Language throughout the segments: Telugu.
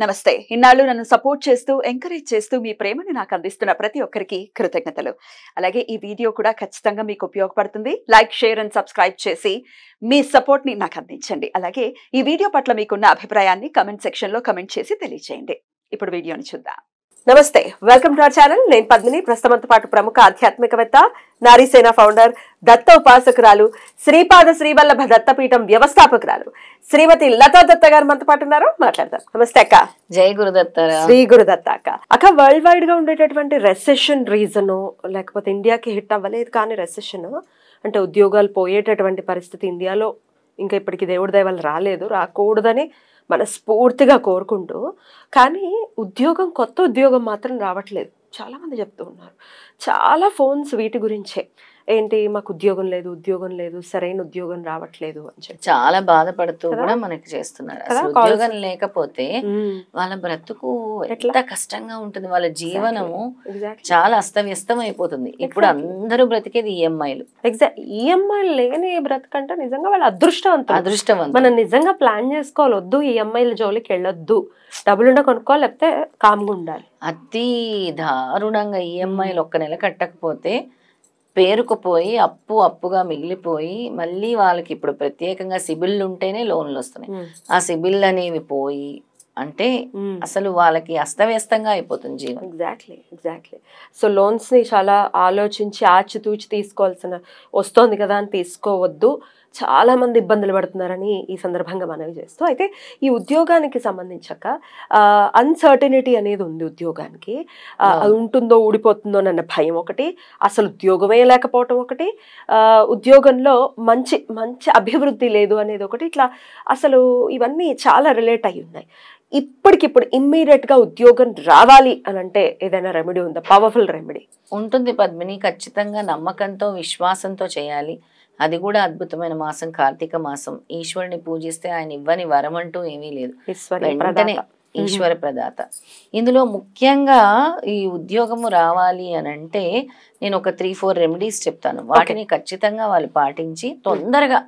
నమస్తే. ఇన్నాళ్ళు నన్ను సపోర్ట్ చేస్తూ, ఎంకరేజ్ చేస్తూ మీ ప్రేమని నాకు అందిస్తున్న ప్రతి ఒక్కరికి కృతజ్ఞతలు. అలాగే ఈ వీడియో కూడా ఖచ్చితంగా మీకు ఉపయోగపడుతుంది. లైక్, షేర్ అండ్ సబ్స్క్రైబ్ చేసి మీ సపోర్ట్‌ని నాకు అందించండి. అలాగే ఈ వీడియో పట్ల మీకున్న అభిప్రాయాన్ని కామెంట్ సెక్షన్‌లో కామెంట్ చేసి తెలియజేయండి. ఇప్పుడు వీడియోని చూద్దాం. నమస్తే, వెల్కమ్ టు అవర్ ఛానల్. నేను పద్మిని. ప్రస్తుతంతో పాటు ప్రముఖ ఆధ్యాత్మికవేత్త, నారీసేన ఫౌండర్, దత్త ఉపాసకురాలు, శ్రీపాద శ్రీవల్లభ దత్తపీఠం వ్యవస్థాపకురాలు శ్రీమతి లతా దత్త గారు మనతో పాటు ఉన్నారు. మాట్లాడదాం. నమస్తే అక్క. జై గురుదత్త. శ్రీ గురుదత్త అక్క. అక్క, వరల్డ్ వైడ్ గా ఉండేటటువంటి రెసెషన్ రీజన్, లేకపోతే ఇండియాకి హిట్ అవ్వలేదు కానీ రెసెషన్ అంటే ఉద్యోగాలు పోయేటటువంటి పరిస్థితి ఇండియాలో ఇంకా ఇప్పటికి దేవుడి దయ వల్ల రాలేదు, రాకూడదని మనస్ఫూర్తిగా కోరుకుంటూ, కానీ కొత్త ఉద్యోగం మాత్రం రావట్లేదు. చాలామంది చెప్తూ ఉన్నారు. చాలా ఫోన్స్ వీటి గురించే, ఏంటి మాకు ఉద్యోగం లేదు, సరైన ఉద్యోగం రావట్లేదు అని చెప్పి చాలా బాధపడుతూ కూడా మనకి చేస్తున్నారు. అసలు ఉద్యోగం లేకపోతే వాళ్ళ బ్రతుకు ఎంత కష్టంగా ఉంటుంది, వాళ్ళ జీవనము చాలా అస్తవ్యస్తం అయిపోతుంది. ఇప్పుడు అందరూ బ్రతికేది ఈఎంఐలు. ఈఎంఐలు లేని బ్రతకంటే నిజంగా వాళ్ళ అదృష్టవంతం. మనం నిజంగా ప్లాన్ చేసుకోవాలి. వద్దు ఈఎంఐల జోలికి వెళ్ళొద్దు, డబ్బులుండ కొనుక్కోవాలి, లేకపోతే కామ్గా ఉండాలి. అతి దారుణంగా ఈఎంఐలు ఒక్క నెల కట్టకపోతే పేరుకుపోయి అప్పుగా మిగిలిపోయి, మళ్ళీ వాళ్ళకి ఇప్పుడు ప్రత్యేకంగా సిబిల్ ఉంటేనే లోన్లు వస్తున్నాయి. ఆ సిబిల్ అనేవి పోయి అంటే అసలు వాళ్ళకి అస్తవ్యస్తంగా అయిపోతుంది జీవనం. ఎగ్జాక్ట్లీ. సో లోన్స్ ని చాలా ఆలోచించి ఆచితూచి తీసుకోవాల్సిన వస్తోంది కదా అని తీసుకోవద్దు. చాలా మంది ఇబ్బందులు పడుతున్నారని ఈ సందర్భంగా మనవి చేస్తూ, అయితే ఈ ఉద్యోగానికి సంబంధించాక అన్సర్టనిటీ అనేది ఉంది. ఉద్యోగానికి అది ఉంటుందో ఊడిపోతుందో అన్న భయం ఒకటి, అసలు ఉద్యోగమే లేకపోవటం ఒకటి, ఉద్యోగంలో మంచి అభివృద్ధి లేదు అనేది ఒకటి. ఇట్లా అసలు ఇవన్నీ చాలా రిలేట్ అయి ఉన్నాయి. ఇప్పటికిప్పుడు ఇమ్మీడియట్ గా ఉద్యోగం రావాలి అని అంటే ఏదైనా రెమెడీ ఉందా? పవర్ఫుల్ రెమెడీ ఉంటుంది పద్మిని. ఖచ్చితంగా నమ్మకంతో, విశ్వాసంతో చేయాలి. అది కూడా అద్భుతమైన మాసం కార్తీక మాసం. ఈశ్వరుని పూజిస్తే ఆయన ఇవ్వని వరం అంటూ ఏమీ లేదు. వెంటనే ఈశ్వర ప్రదాత. ఇందులో ముఖ్యంగా ఈ ఉద్యోగము రావాలి అని అంటే నేను ఒక 3-4 రెమెడీస్ చెప్తాను. వాటిని ఖచ్చితంగా వాళ్ళు పాటించి తొందరగా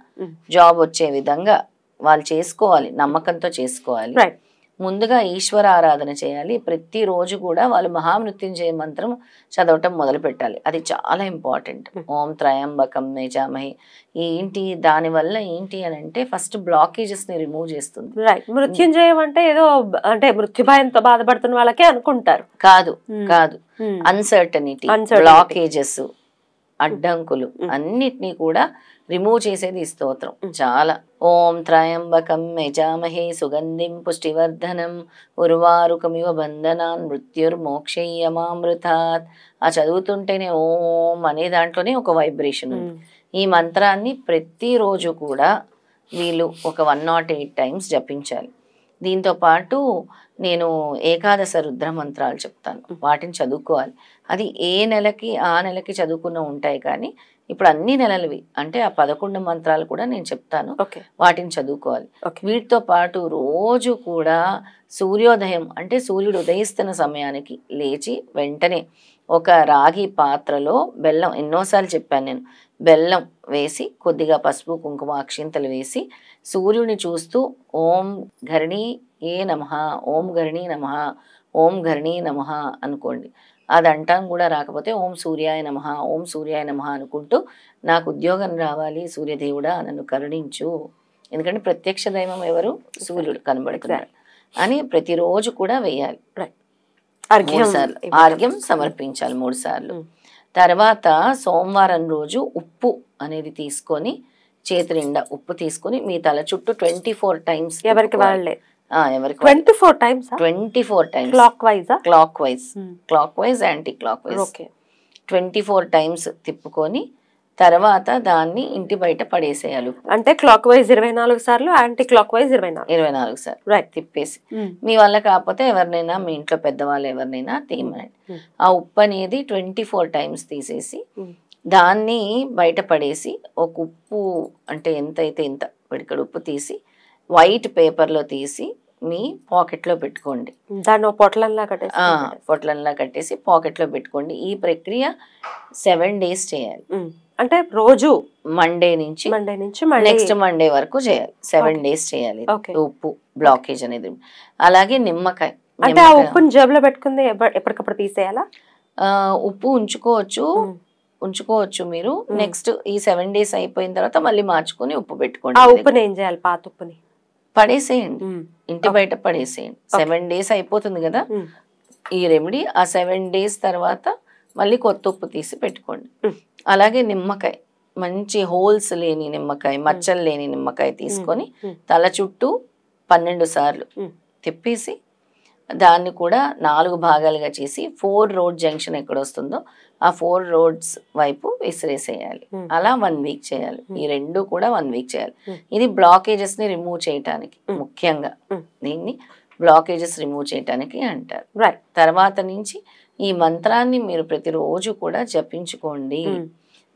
జాబ్ వచ్చే విధంగా వాళ్ళు చేసుకోవాలి, నమ్మకంతో చేసుకోవాలి. ముందుగా ఈశ్వర ఆరాధన చేయాలి. ప్రతిరోజు కూడా వాళ్ళు మహామృత్యుంజయ మంత్రం చదవటం మొదలు పెట్టాలి. అది చాలా ఇంపార్టెంట్. ఓం త్రయంబకం యజామహే. ఏంటి దానివల్ల ఏంటి అని అంటే ఫస్ట్ బ్లాకేజెస్ ని రిమూవ్ చేస్తుంది. మృత్యుంజయం అంటే ఏదో అంటే మృత్యు భయంతో బాధపడుతున్న వాళ్ళకే అనుకుంటారు. కాదు. అన్సర్టనిటీ, బ్లాకేజెస్, అడ్డంకులు అన్నిటినీ కూడా రిమూవ్ చేసేది ఈ స్తోత్రం. చాలా. ఓం త్రయంబకం యజామహే సుగంధిం పుష్టివర్ధనం ఉర్వారుకమివ బంధనాన్ మృత్యుర్మోక్షయ్యమామృతాత్. ఆ చదువుతుంటేనే ఓం అనే దాంట్లోనే ఒక వైబ్రేషన్ ఉంది. ఈ మంత్రాన్ని ప్రతిరోజు కూడా వీళ్ళు ఒక 108 టైమ్స్ జపించాలి. దీంతో పాటు నేను ఏకాదశ రుద్ర మంత్రాలు చెప్తాను, వాటిని చదువుకోవాలి. అది ఏ నెలకి ఆ నెలకి చదువుకున్న ఉంటాయి, కానీ ఇప్పుడు అన్ని నెలలవి అంటే ఆ 11 మంత్రాలు కూడా నేను చెప్తాను, వాటిని చదువుకోవాలి. వీటితో పాటు రోజు కూడా సూర్యోదయం అంటే సూర్యుడు ఉదయిస్తున్న సమయానికి లేచి వెంటనే ఒక రాగి పాత్రలో బెల్లం, ఎన్నోసార్లు చెప్పాను నేను, బెల్లం వేసి కొద్దిగా పసుపు కుంకుమ అక్షింతలు వేసి సూర్యుని చూస్తూ ఓం ఘరణీ ఏ నమః, ఓం ఘరణీ నమః, ఓం ఘరణీ నమః అనుకోండి. అది అంటాం కూడా రాకపోతే ఓం సూర్యాయ నమః, ఓం సూర్యాయ నమః అనుకుంటూ నాకు ఉద్యోగం రావాలి సూర్యదేవుడా నన్ను కరుణించు, ఎందుకంటే ప్రత్యక్ష దైవం ఎవరు? సూర్యుడు కనబడుతున్నాడు అని ప్రతిరోజు కూడా వేయాలి. ఆర్ఘ్యం సమర్పించాలి 3 సార్లు. తర్వాత సోమవారం రోజు ఉప్పు అనేది తీసుకొని, చేతి నిండా ఉప్పు తీసుకొని మీ తల చుట్టూ 24 టైమ్స్, ఎవరికి వాళ్ళే 24 times clock wise anti clock wise 24 times తిప్పుకొని తర్వాత దాన్ని ఇంటి బయట పడేసేయాలి. అంటే క్లాక్ వైజ్ 24 సార్లు, యాంటీ క్లాక్ వైజ్ 24 సార్లు తిప్పేసి, మీ వల్ల కాకపోతే ఎవరినైనా మీ ఇంట్లో పెద్దవాళ్ళు ఎవరినైనా తీయమనండి. ఆ ఉప్పు అనేది 24 టైమ్స్ తీసేసి దాన్ని బయట పడేసి, ఒక ఉప్పు అంటే ఎంత అయితే ఇంత పిడికెడు ఉప్పు తీసి వైట్ పేపర్లో తీసి మీ పాకెట్లో పెట్టుకోండి. దాన్ని పొట్లంలా కట్టేసి పాకెట్లో పెట్టుకోండి. ఈ ప్రక్రియ 7 days చేయాలి. అంటే రోజు మండే నుంచి నెక్స్ట్ మండే వరకు చేయాలి. 7 days చేయాలి. ఉప్పు బ్లాకేజ్ అనేది. అలాగే నిమ్మకాయ, అంటే ఆ ఉప్పుని జేబులో పెట్టుకుంది ఎప్పటికప్పుడు తీసేయాలా? ఉప్పు ఉంచుకోవచ్చు మీరు. నెక్స్ట్ ఈ 7 days అయిపోయిన తర్వాత మళ్ళీ మార్చుకొని ఉప్పు పెట్టుకోండి. ఆ ఉప్పుని ఏం చేయాలి? పాత ఉప్పుని పడేసేయండి, ఇంటి బయట పడేసేయండి. 7 days అయిపోతుంది కదా ఈ రెమెడీ. ఆ 7 days తర్వాత మళ్ళీ కొత్త ఉప్పు తీసి పెట్టుకోండి. అలాగే నిమ్మకాయ, మంచి హోల్స్ లేని నిమ్మకాయ, మచ్చలు లేని నిమ్మకాయ తీసుకొని తల చుట్టూ 12 సార్లు తిప్పేసి దాన్ని కూడా 4 భాగాలుగా చేసి 4 road జంక్షన్ ఎక్కడ వస్తుందో ఆ 4 roads వైపు విసిరేసేయాలి. అలా 1 week చేయాలి. ఈ 2 కూడా 1 week చేయాలి. ఇది బ్లాకేజెస్ ని రిమూవ్ చేయటానికి, ముఖ్యంగా దీన్ని బ్లాకేజెస్ రిమూవ్ చేయటానికి అంటారు. తర్వాత నుంచి ఈ మంత్రాన్ని మీరు ప్రతిరోజు కూడా జపించుకోండి.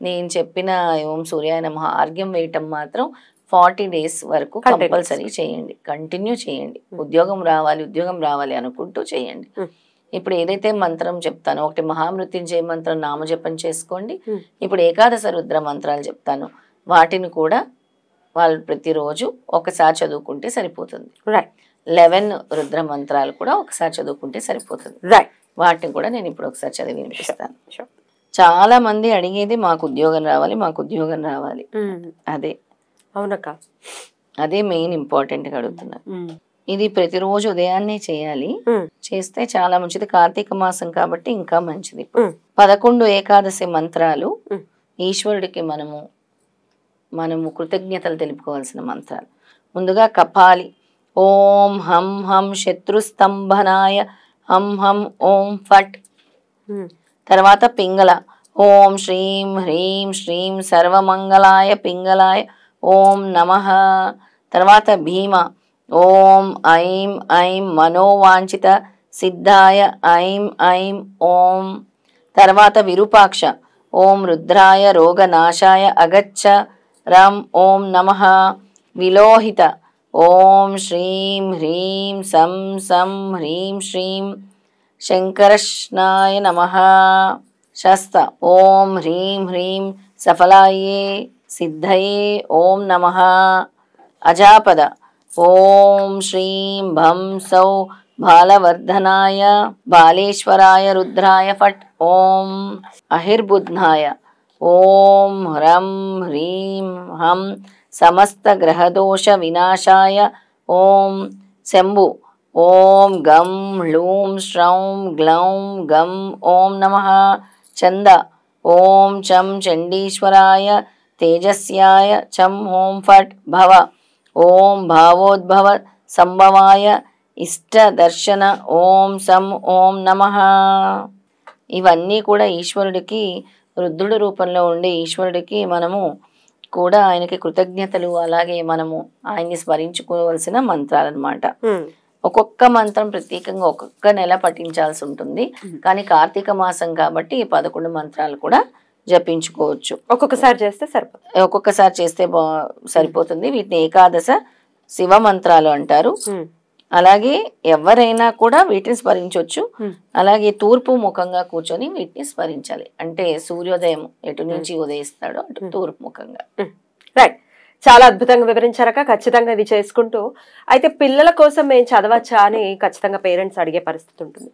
నేను చెప్పిన ఓం సూర్యాయ నమః ఆర్ఘ్యం వేయటం మాత్రం 40 days వరకు కంపల్సరీ చేయండి, కంటిన్యూ చేయండి. ఉద్యోగం రావాలి అనుకుంటూ చేయండి. ఇప్పుడు ఏదైతే మంత్రం చెప్తానో, ఒకటి మహామృత్యుంజయ మంత్రం నామజపం చేసుకోండి. ఇప్పుడు ఏకాదశ రుద్ర మంత్రాలు చెప్తాను, వాటిని కూడా వాళ్ళు ప్రతిరోజు ఒకసారి చదువుకుంటే సరిపోతుంది. 11 రుద్ర మంత్రాలు కూడా ఒకసారి చదువుకుంటే సరిపోతుంది. వాటిని కూడా నేను ఇప్పుడు ఒకసారి చదివి వినిపిస్తాను. చాలా మంది అడిగేది మాకు ఉద్యోగం రావాలి. అదే అవునక్క, అదే మెయిన్ ఇంపార్టెంట్ గా అడుగుతున్నారు. ఇది ప్రతిరోజు ఉదయాన్నే చేయాలి. చేస్తే చాలా మంచిది. కార్తీక మాసం కాబట్టి ఇంకా మంచిది. 11 ఏకాదశి మంత్రాలు ఈశ్వరుడికి మనము కృతజ్ఞతలు తెలుపుకోవాల్సిన మంత్రాలు. ముందుగా కపాలి, ఓం హం హం శత్రుస్తంభనాయ హం హం ఓం ఫట్. తర్వాత పింగళ, ఓం శ్రీం హ్రీం శ్రీం సర్వమంగళాయ పింగళాయ ఓం నమః. తర్వాత భీమ, ఓం ఐం ఐం మనోవాంఛిత సిద్ధాయ ఐం ఐం ఓం. తర్వాత విరూపాక్ష, ఓం రుద్రాయ రోగనాశాయ అగచ్చ రం ఓం నమః. విలోహిత, ఓం శ్రీం హ్రీం సం సం హ్రీం శ్రీం శంకరష్ణాయ నమః. శస్త, ఓం హ్రీం హ్రీం సఫలాయే సిద్ధయే ఓం నమః. అజాపద, ఓం శ్రీం భం సౌ బాలవర్ధనాయ బాలేశ్వరాయ రుద్రాయ ఫట్ ఓం. అహిర్బుధ్నాయ, ఓం హ్రం హ్రీం హం సమస్త గ్రహదోష వినాశాయ ఓం. శంభు, ఓం గం హ్లూం శ్రౌం గ్లౌం గం ఓం నమః. చంద, ఓం చం చండీశ్వరాయ తేజస్యాయ చం ఓం ఫట్. భవ, ఓం భావోద్భవ సంభవాయ ఇష్టదర్శన ఓం సం ఓం నమః. ఇవన్నీ కూడా ఈశ్వరుడికి, రుద్రుడి రూపంలో ఉండే ఈశ్వరుడికి మనము కూడా ఆయనకి కృతజ్ఞతలు, అలాగే మనము ఆయన్ని స్మరించుకోవాల్సిన మంత్రాలు అన్నమాట. ఒక్కొక్క మంత్రం ప్రత్యేకంగా ఒక్కొక్క నెల పఠించాల్సి ఉంటుంది. కానీ కార్తీక మాసం కాబట్టి 11 మంత్రాలు కూడా జపించుకోవచ్చు. ఒక్కొక్కసారి చేస్తే సరిపోతుంది. వీటిని ఏకాదశ శివ మంత్రాలు అంటారు. అలాగే ఎవరైనా కూడా వీటిని స్మరించవచ్చు. అలాగే తూర్పు ముఖంగా కూర్చొని వీటిని స్మరించాలి. అంటే సూర్యోదయం ఎటు నుంచి ఉదయిస్తాడో అటు తూర్పు ముఖంగా. రైట్, చాలా అద్భుతంగా వివరించారక. ఖచ్చితంగా ఇది చేసుకుంటూ అయితే పిల్లల కోసం మేము చదవచ్చా అని ఖచ్చితంగా పేరెంట్స్ అడిగే పరిస్థితి ఉంటుంది.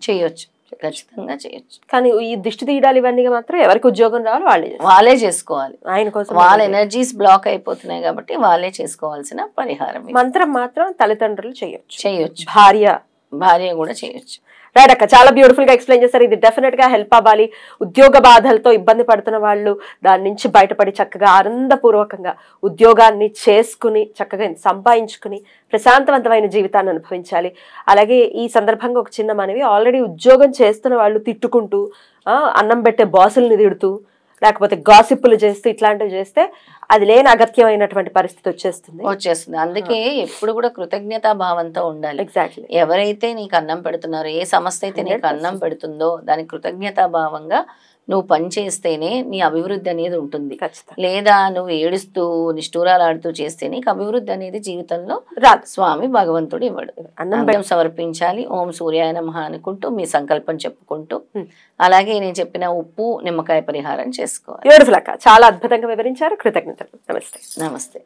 చేయొచ్చు, ఖచ్చితంగా చేయొచ్చు. కానీ ఈ దిష్టి తీయడాలు ఇవన్నీ మాత్రం ఎవరికి ఉద్యోగం రావాలి వాళ్ళే చేసుకోవాలి. ఆయన కోసం వాళ్ళ ఎనర్జీస్ బ్లాక్ అయిపోతున్నాయి కాబట్టి వాళ్ళే చేసుకోవాల్సిన పరిహారం. మంత్రం మాత్రం తల్లిదండ్రులు చేయొచ్చు, భార్య కూడా చేయొచ్చు. రైట్ అక్క, చాలా బ్యూటిఫుల్ గా ఎక్స్ప్లెయిన్ చేస్తారు. ఇది డెఫినెట్ గా హెల్ప్ అవ్వాలి. ఉద్యోగ బాధలతో ఇబ్బంది పడుతున్న వాళ్ళు దాని నుంచి బయటపడి చక్కగా ఆనందపూర్వకంగా ఉద్యోగాన్ని చేసుకుని చక్కగా సంపాదించుకుని ప్రశాంతవంతమైన జీవితాన్ని అనుభవించాలి. అలాగే ఈ సందర్భంగా ఒక చిన్న మనవి, ఆల్రెడీ ఉద్యోగం చేస్తున్న వాళ్ళు తిట్టుకుంటూ అన్నం పెట్టే బాసుల్ని తిడుతూ లేకపోతే గాసిప్పులు చేస్తూ ఇట్లాంటివి చేస్తే అది లేని అగత్యమైనటువంటి పరిస్థితి వచ్చేస్తుంది. అందుకే ఎప్పుడు కూడా కృతజ్ఞతా భావంతో ఉండాలి. ఎగ్జాక్ట్లీ. ఎవరైతే నీకు అన్నం పెడుతున్నారో, ఏ సంస్థ అయితే నీకు 100% అన్నం పెడుతుందో దానికి కృతజ్ఞతా భావంగా నువ్వు పని చేస్తేనే నీ అభివృద్ధి అనేది ఉంటుంది. ఖచ్చితంగా లేదా నువ్వు ఏడుస్తూ నిష్ఠూరాలాడుతూ చేస్తే నీకు అభివృద్ధి అనేది జీవితంలో రాదు. స్వామి భగవంతుడు ఇవ్వడు. అన్నం సమర్పించాలి, ఓం సూర్యాయ నమః అనుకుంటూ మీ సంకల్పం చెప్పుకుంటూ, అలాగే నేను చెప్పిన ఉప్పు నిమ్మకాయ పరిహారం చేసుకోవాలి. బ్యూటిఫుల్ అక్క, చాలా అద్భుతంగా వివరించారు. కృతజ్ఞతలు. నమస్తే. నమస్తే.